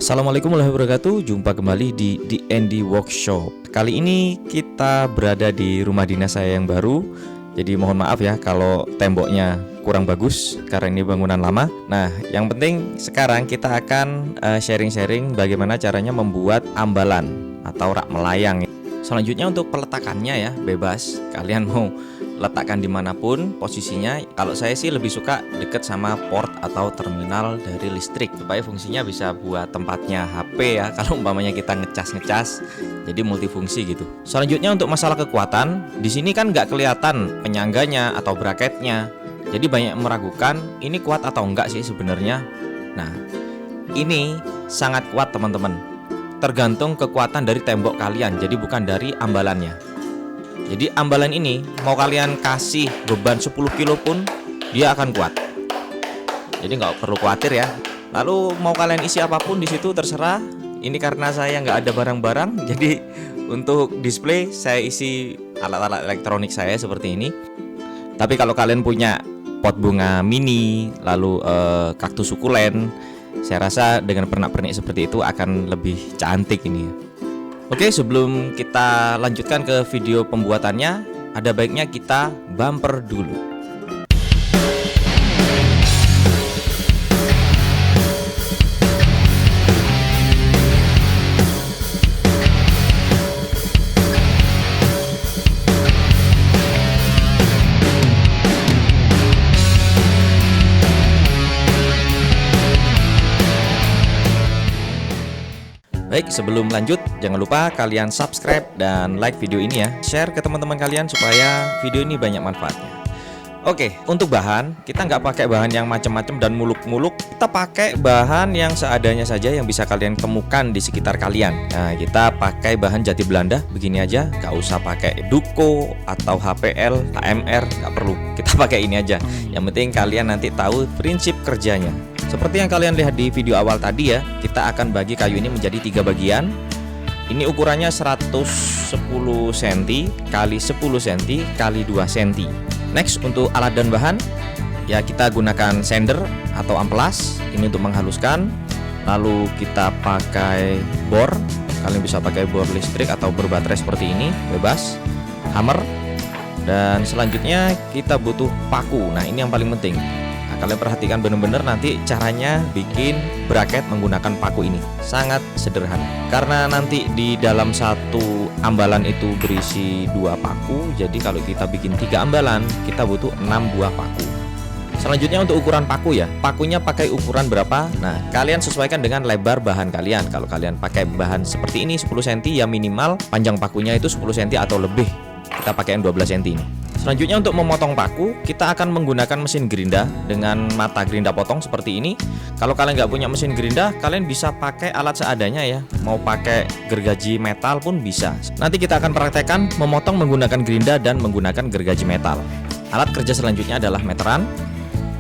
Assalamualaikum warahmatullahi wabarakatuh. Jumpa kembali di D&D Workshop. Kali ini kita berada di rumah dinas saya yang baru. Jadi mohon maaf ya kalau temboknya kurang bagus karena ini bangunan lama. Nah, yang penting sekarang kita akan sharing-sharing bagaimana caranya membuat ambalan atau rak melayang. Selanjutnya untuk peletakannya ya bebas. Kalian mau letakkan dimanapun posisinya. Kalau saya sih lebih suka deket sama port atau terminal dari listrik supaya fungsinya bisa buat tempatnya HP ya. Kalau umpamanya kita ngecas, jadi multifungsi gitu. Selanjutnya untuk masalah kekuatan, di sini kan nggak kelihatan penyangganya atau braketnya. Jadi banyak yang meragukan ini kuat atau enggak sih sebenarnya. Nah, ini sangat kuat teman-teman. Tergantung kekuatan dari tembok kalian, jadi bukan dari ambalannya. Jadi ambalan ini mau kalian kasih beban 10 kilo pun dia akan kuat. Jadi nggak perlu khawatir ya. Lalu mau kalian isi apapun di situ terserah. Ini karena saya nggak ada barang-barang, jadi untuk display saya isi alat-alat elektronik saya seperti ini. Tapi kalau kalian punya pot bunga mini, lalu kaktus sukulen, saya rasa dengan pernak-pernik seperti itu akan lebih cantik ini ya. Oke, sebelum kita lanjutkan ke video pembuatannya, ada baiknya kita bumper dulu. Baik, sebelum lanjut, jangan lupa kalian subscribe dan like video ini ya. Share ke teman-teman kalian supaya video ini banyak manfaatnya. Oke, untuk bahan, kita nggak pakai bahan yang macam-macam dan muluk-muluk. Kita pakai bahan yang seadanya saja yang bisa kalian temukan di sekitar kalian. Nah, kita pakai bahan jati Belanda, begini aja. Nggak usah pakai Duko atau HPL, HMR, nggak perlu. Kita pakai ini aja. Yang penting kalian nanti tahu prinsip kerjanya. Seperti yang kalian lihat di video awal tadi ya, kita akan bagi kayu ini menjadi 3 bagian. Ini ukurannya 110 cm kali 10 cm kali 2 cm. Next, untuk alat dan bahan, ya kita gunakan sander atau amplas. Ini untuk menghaluskan. Lalu kita pakai bor. Kalian bisa pakai bor listrik atau berbaterai seperti ini, bebas. Hammer. Dan selanjutnya kita butuh paku. Nah, ini yang paling penting. Kalian perhatikan benar-benar nanti caranya bikin bracket menggunakan paku ini. Sangat sederhana. Karena nanti di dalam satu ambalan itu berisi 2 paku. Jadi kalau kita bikin 3 ambalan, kita butuh 6 buah paku. Selanjutnya untuk ukuran paku ya. Pakunya pakai ukuran berapa? Nah, kalian sesuaikan dengan lebar bahan kalian. Kalau kalian pakai bahan seperti ini 10 cm ya minimal panjang pakunya itu 10 cm atau lebih. Kita pakai yang 12 cm ini. Selanjutnya untuk memotong paku, kita akan menggunakan mesin gerinda dengan mata gerinda potong seperti ini. Kalau kalian nggak punya mesin gerinda, kalian bisa pakai alat seadanya ya. Mau pakai gergaji metal pun bisa. Nanti kita akan praktekkan memotong menggunakan gerinda dan menggunakan gergaji metal. Alat kerja selanjutnya adalah meteran,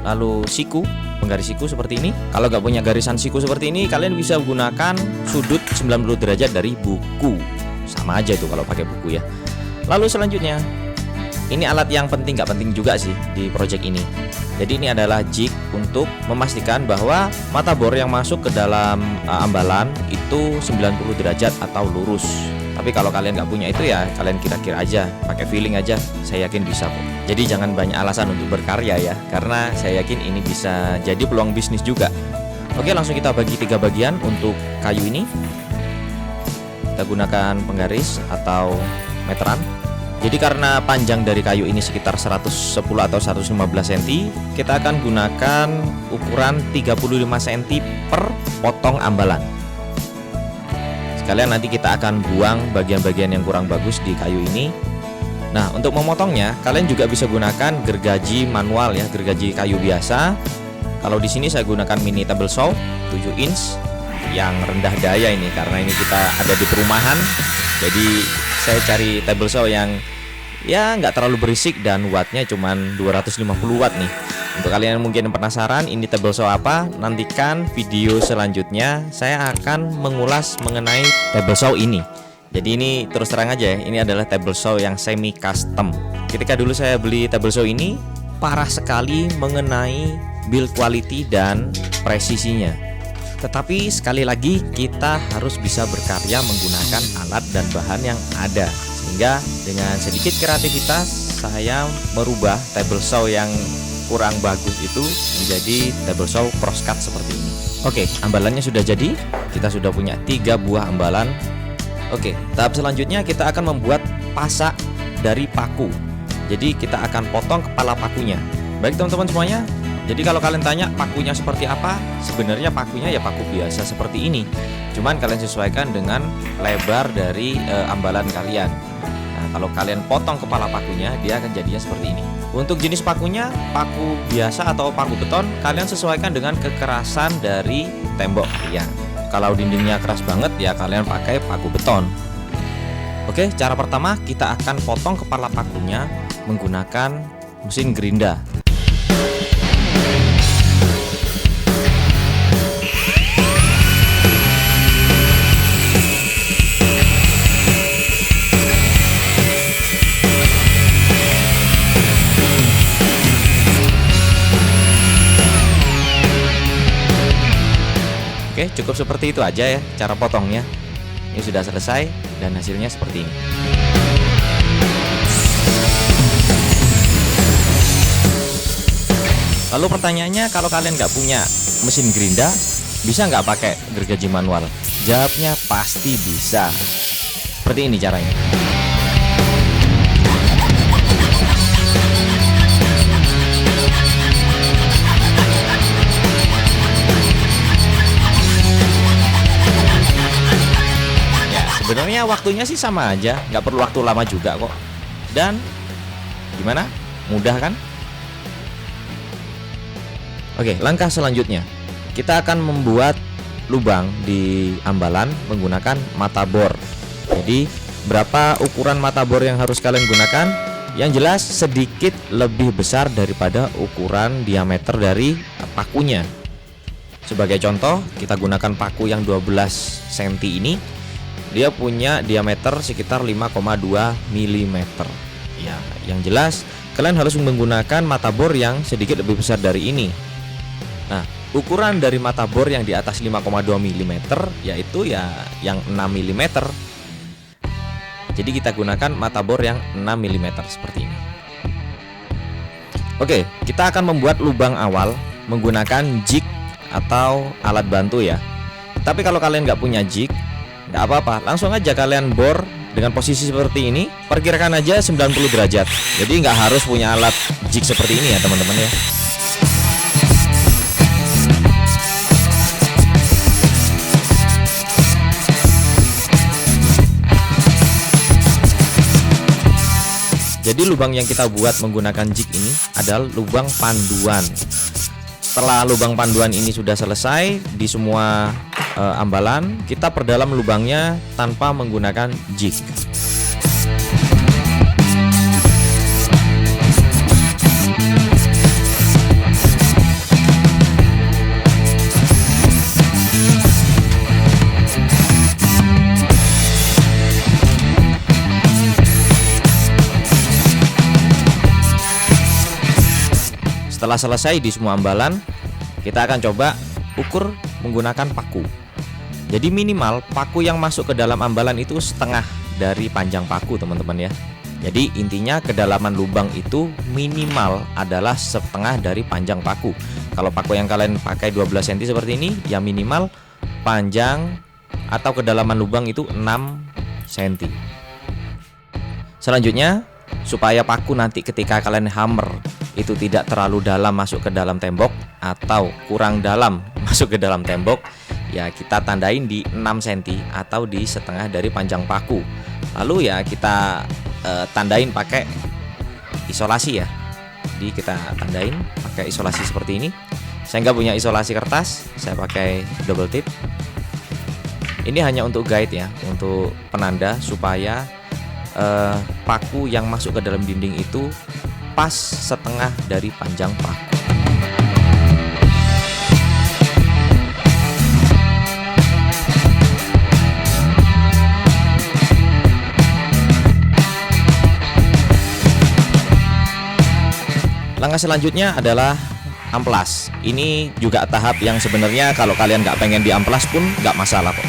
lalu siku, penggaris siku seperti ini. Kalau nggak punya garisan siku seperti ini, kalian bisa gunakan sudut 90 derajat dari buku. Sama aja itu kalau pakai buku ya. Lalu selanjutnya, ini alat yang penting, nggak penting juga sih di project ini. Jadi ini adalah jig untuk memastikan bahwa mata bor yang masuk ke dalam ambalan itu 90 derajat atau lurus. Tapi kalau kalian nggak punya itu ya kalian kira-kira aja, pakai feeling aja. Saya yakin bisa kok. Jadi jangan banyak alasan untuk berkarya ya, karena saya yakin ini bisa jadi peluang bisnis juga. Oke, langsung kita bagi 3 bagian untuk kayu ini. Kita gunakan penggaris atau meteran. Jadi karena panjang dari kayu ini sekitar 110 atau 115 cm, kita akan gunakan ukuran 35 cm per potong ambalan. Sekalian nanti kita akan buang bagian-bagian yang kurang bagus di kayu ini. Nah, untuk memotongnya kalian juga bisa gunakan gergaji manual ya, gergaji kayu biasa. Kalau di sini saya gunakan mini table saw 7 inch yang rendah daya ini karena ini kita ada di perumahan. Jadi saya cari table saw yang ya nggak terlalu berisik dan wattnya cuman 250 watt nih. Untuk kalian yang mungkin penasaran ini table saw apa, nantikan video selanjutnya saya akan mengulas mengenai table saw ini. Jadi ini terus terang aja ya, ini adalah table saw yang semi custom. Ketika dulu saya beli table saw ini, parah sekali mengenai build quality dan presisinya. Tetapi sekali lagi kita harus bisa berkarya menggunakan alat dan bahan yang ada. Sehingga dengan sedikit kreativitas saya merubah table saw yang kurang bagus itu menjadi table saw crosscut seperti ini. Oke, ambalannya sudah jadi. Kita sudah punya 3 buah ambalan. Oke, tahap selanjutnya kita akan membuat pasak dari paku. Jadi kita akan potong kepala pakunya. Baik teman-teman semuanya. Jadi kalau kalian tanya pakunya seperti apa, sebenarnya pakunya ya paku biasa seperti ini. Cuman kalian sesuaikan dengan lebar dari ambalan kalian. Nah, kalau kalian potong kepala pakunya, dia akan jadinya seperti ini. Untuk jenis pakunya, paku biasa atau paku beton, kalian sesuaikan dengan kekerasan dari tembok kalian. Kalau dindingnya keras banget, ya kalian pakai paku beton. Oke, cara pertama kita akan potong kepala pakunya menggunakan mesin gerinda. Oke, cukup seperti itu aja ya cara potongnya. Ini sudah selesai dan hasilnya seperti ini. Lalu pertanyaannya, kalau kalian nggak punya mesin gerinda, bisa nggak pakai gergaji manual? Jawabnya pasti bisa. Seperti ini caranya. Sebenarnya waktunya sih sama aja, nggak perlu waktu lama juga kok. Dan gimana? Mudah kan? Oke, langkah selanjutnya kita akan membuat lubang di ambalan menggunakan mata bor. Jadi berapa ukuran mata bor yang harus kalian gunakan? Yang jelas sedikit lebih besar daripada ukuran diameter dari pakunya. Sebagai contoh, kita gunakan paku yang 12 cm ini. Dia punya diameter sekitar 5,2 mm. Ya, yang jelas kalian harus menggunakan mata bor yang sedikit lebih besar dari ini. Nah, ukuran dari mata bor yang di atas 5,2 mm yaitu ya yang 6 mm. Jadi kita gunakan mata bor yang 6 mm seperti ini. Oke, kita akan membuat lubang awal menggunakan jig atau alat bantu ya. Tapi kalau kalian nggak punya jig, nggak apa-apa, langsung aja kalian bor dengan posisi seperti ini. Perkirakan aja 90 derajat. Jadi nggak harus punya alat jig seperti ini ya teman-teman ya. Jadi lubang yang kita buat menggunakan jig ini adalah lubang panduan. Setelah lubang panduan ini sudah selesai di semua ambalan, kita perdalam lubangnya tanpa menggunakan jig. Setelah selesai di semua ambalan, kita akan coba ukur menggunakan paku. Jadi minimal paku yang masuk ke dalam ambalan itu setengah dari panjang paku teman-teman ya. Jadi intinya kedalaman lubang itu minimal adalah setengah dari panjang paku. Kalau paku yang kalian pakai 12 cm seperti ini, ya minimal panjang atau kedalaman lubang itu 6 cm. Selanjutnya, supaya paku nanti ketika kalian hammer itu tidak terlalu dalam masuk ke dalam tembok atau kurang dalam masuk ke dalam tembok, ya kita tandain di 6 cm atau di setengah dari panjang paku. Lalu ya kita tandain pakai isolasi ya. Jadi kita tandain pakai isolasi seperti ini. Saya nggak punya isolasi kertas, saya pakai double tip. Ini hanya untuk guide ya, untuk penanda supaya paku yang masuk ke dalam dinding itu pas setengah dari panjang paku. Langkah selanjutnya adalah amplas. Ini juga tahap yang sebenarnya kalau kalian nggak pengen di amplas pun nggak masalah kok.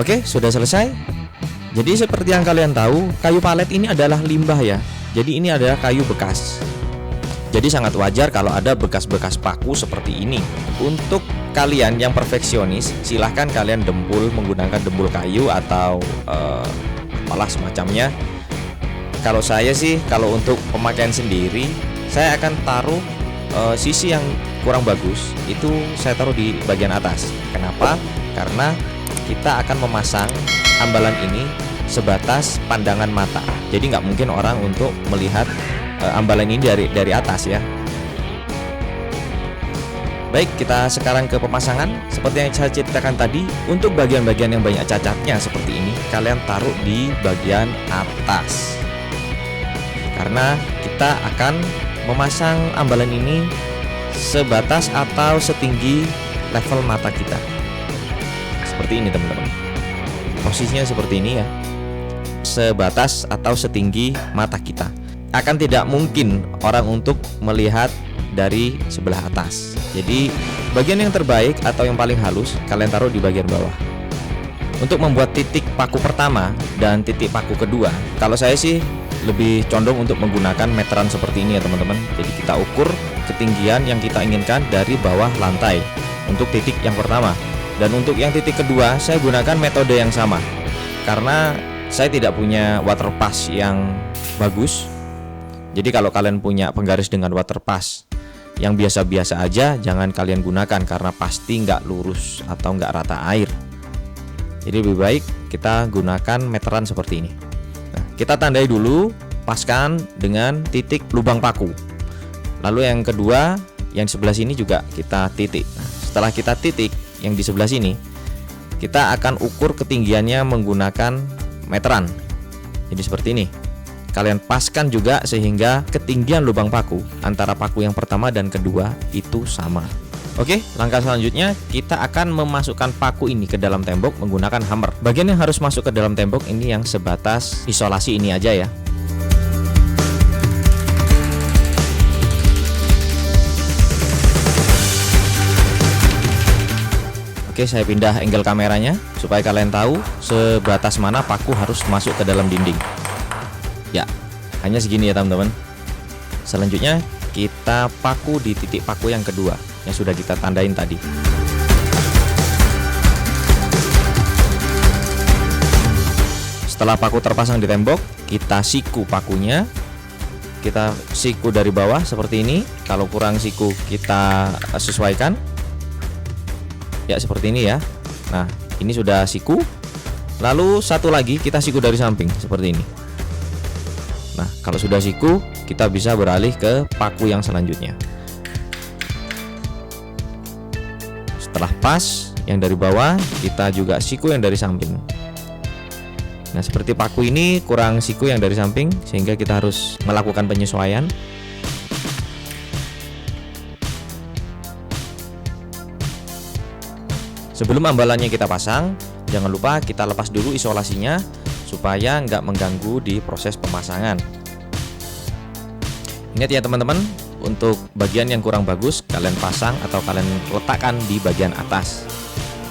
Oke, sudah selesai. Jadi seperti yang kalian tahu, kayu palet ini adalah limbah ya. Jadi ini adalah kayu bekas. Jadi sangat wajar kalau ada bekas-bekas paku seperti ini. Untuk kalian yang perfeksionis, silahkan kalian dempul menggunakan dempul kayu atau apalah semacamnya. Kalau saya sih, kalau untuk pemakaian sendiri, saya akan taruh sisi yang kurang bagus itu saya taruh di bagian atas. Kenapa? Karena kita akan memasang ambalan ini sebatas pandangan mata. Jadi nggak mungkin orang untuk melihat ambalan ini dari atas ya. Baik, kita sekarang ke pemasangan. Seperti yang saya ceritakan tadi, untuk bagian-bagian yang banyak cacatnya seperti ini, kalian taruh di bagian atas. Karena kita akan memasang ambalan ini sebatas atau setinggi level mata kita. Seperti ini teman-teman. Posisinya seperti ini ya. Sebatas atau setinggi mata kita. Akan tidak mungkin orang untuk melihat dari sebelah atas. Jadi bagian yang terbaik atau yang paling halus kalian taruh di bagian bawah. Untuk membuat titik paku pertama dan titik paku kedua, kalau saya sih lebih condong untuk menggunakan meteran seperti ini ya teman-teman. Jadi kita ukur ketinggian yang kita inginkan dari bawah lantai untuk titik yang pertama. Dan untuk yang titik kedua, saya gunakan metode yang sama. Karena saya tidak punya water pass yang bagus. Jadi kalau kalian punya penggaris dengan water pass yang biasa-biasa aja, jangan kalian gunakan karena pasti nggak lurus atau nggak rata air. Jadi lebih baik kita gunakan meteran seperti ini. Nah, kita tandai dulu, paskan dengan titik lubang paku. Lalu yang kedua, yang sebelah sini juga kita titik. Nah, setelah kita titik yang di sebelah sini, kita akan ukur ketinggiannya menggunakan meteran. Jadi seperti ini. Kalian paskan juga sehingga ketinggian lubang paku antara paku yang pertama dan kedua itu sama. Oke, langkah selanjutnya kita akan memasukkan paku ini ke dalam tembok menggunakan hammer. Bagian yang harus masuk ke dalam tembok ini yang sebatas isolasi ini aja ya. Oke, saya pindah angle kameranya supaya kalian tahu sebatas mana paku harus masuk ke dalam dinding. Ya, hanya segini ya teman-teman. Selanjutnya kita paku di titik paku yang kedua yang sudah kita tandain tadi. Setelah paku terpasang di tembok, kita siku pakunya. Kita siku dari bawah seperti ini. Kalau kurang siku kita sesuaikan. Ya seperti ini ya. Nah, ini sudah siku. Lalu satu lagi kita siku dari samping seperti ini. Nah, kalau sudah siku, kita bisa beralih ke paku yang selanjutnya. Setelah pas yang dari bawah, kita juga siku yang dari samping. Nah, seperti paku ini kurang siku yang dari samping, sehingga kita harus melakukan penyesuaian. Sebelum ambalannya kita pasang, jangan lupa kita lepas dulu isolasinya supaya nggak mengganggu di proses pemasangan. Ingat ya teman-teman, untuk bagian yang kurang bagus kalian pasang atau kalian letakkan di bagian atas.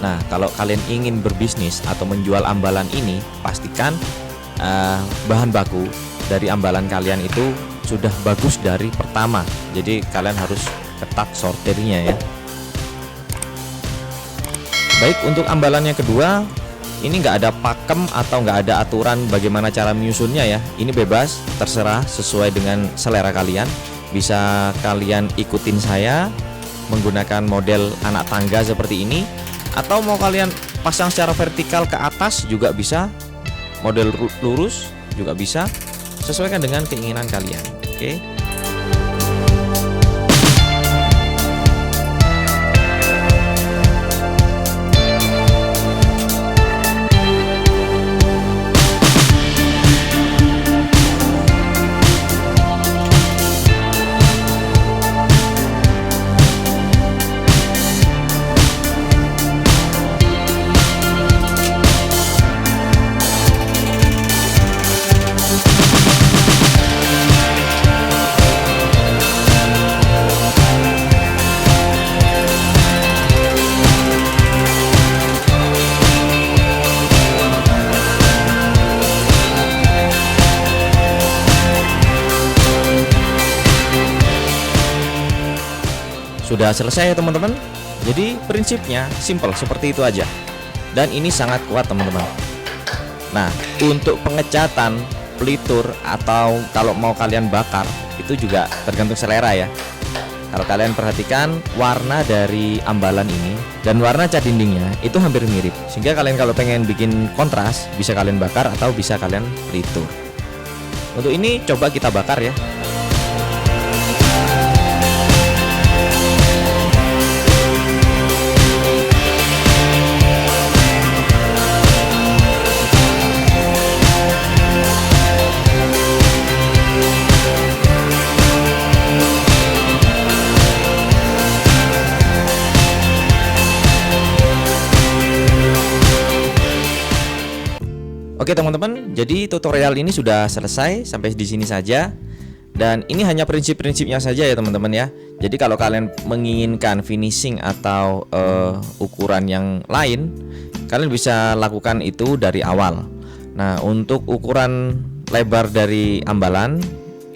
Nah, kalau kalian ingin berbisnis atau menjual ambalan ini, pastikan bahan baku dari ambalan kalian itu sudah bagus dari pertama. Jadi kalian harus ketat sortirnya ya. Baik, untuk ambalan yang kedua, ini nggak ada pakem atau nggak ada aturan bagaimana cara menyusunnya ya. Ini bebas, terserah sesuai dengan selera kalian. Bisa kalian ikutin saya menggunakan model anak tangga seperti ini, atau mau kalian pasang secara vertikal ke atas juga bisa, model lurus juga bisa, sesuaikan dengan keinginan kalian. Oke. sudah selesai ya teman-teman. Jadi prinsipnya simple seperti itu aja. Dan ini sangat kuat teman-teman. Nah, untuk pengecatan pelitur atau kalau mau kalian bakar itu juga tergantung selera ya. Kalau kalian perhatikan warna dari ambalan ini dan warna cat dindingnya itu hampir mirip. Sehingga kalian kalau pengen bikin kontras bisa kalian bakar atau bisa kalian pelitur. Untuk ini coba kita bakar ya. Oke teman-teman, jadi tutorial ini sudah selesai sampai di sini saja. Dan ini hanya prinsip-prinsipnya saja ya teman-teman ya. Jadi kalau kalian menginginkan finishing atau ukuran yang lain, kalian bisa lakukan itu dari awal. Nah, untuk ukuran lebar dari ambalan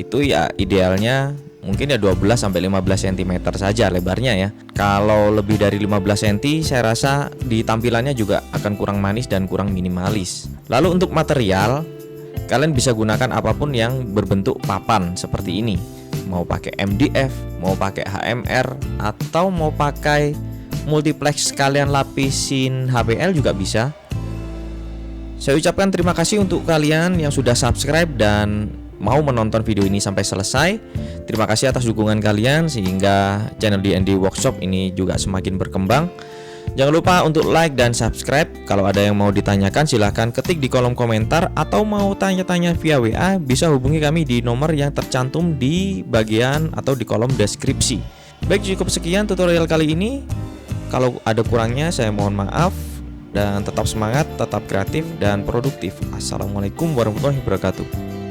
itu ya idealnya mungkin ya 12 sampai 15 cm saja lebarnya ya. Kalau lebih dari 15 cm saya rasa di tampilannya juga akan kurang manis dan kurang minimalis. Lalu untuk material, kalian bisa gunakan apapun yang berbentuk papan seperti ini. Mau pakai MDF, mau pakai HMR, atau mau pakai multiplex kalian lapisin HPL juga bisa. Saya ucapkan terima kasih untuk kalian yang sudah subscribe dan mau menonton video ini sampai selesai. Terima kasih atas dukungan kalian sehingga channel D&D Workshop ini juga semakin berkembang. Jangan lupa untuk like dan subscribe. Kalau ada yang mau ditanyakan silahkan ketik di kolom komentar, atau mau tanya-tanya via WA bisa hubungi kami di nomor yang tercantum di bagian atau di kolom deskripsi. Baik, cukup sekian tutorial kali ini. Kalau ada kurangnya saya mohon maaf. Dan tetap semangat, tetap kreatif dan produktif. Assalamualaikum warahmatullahi wabarakatuh.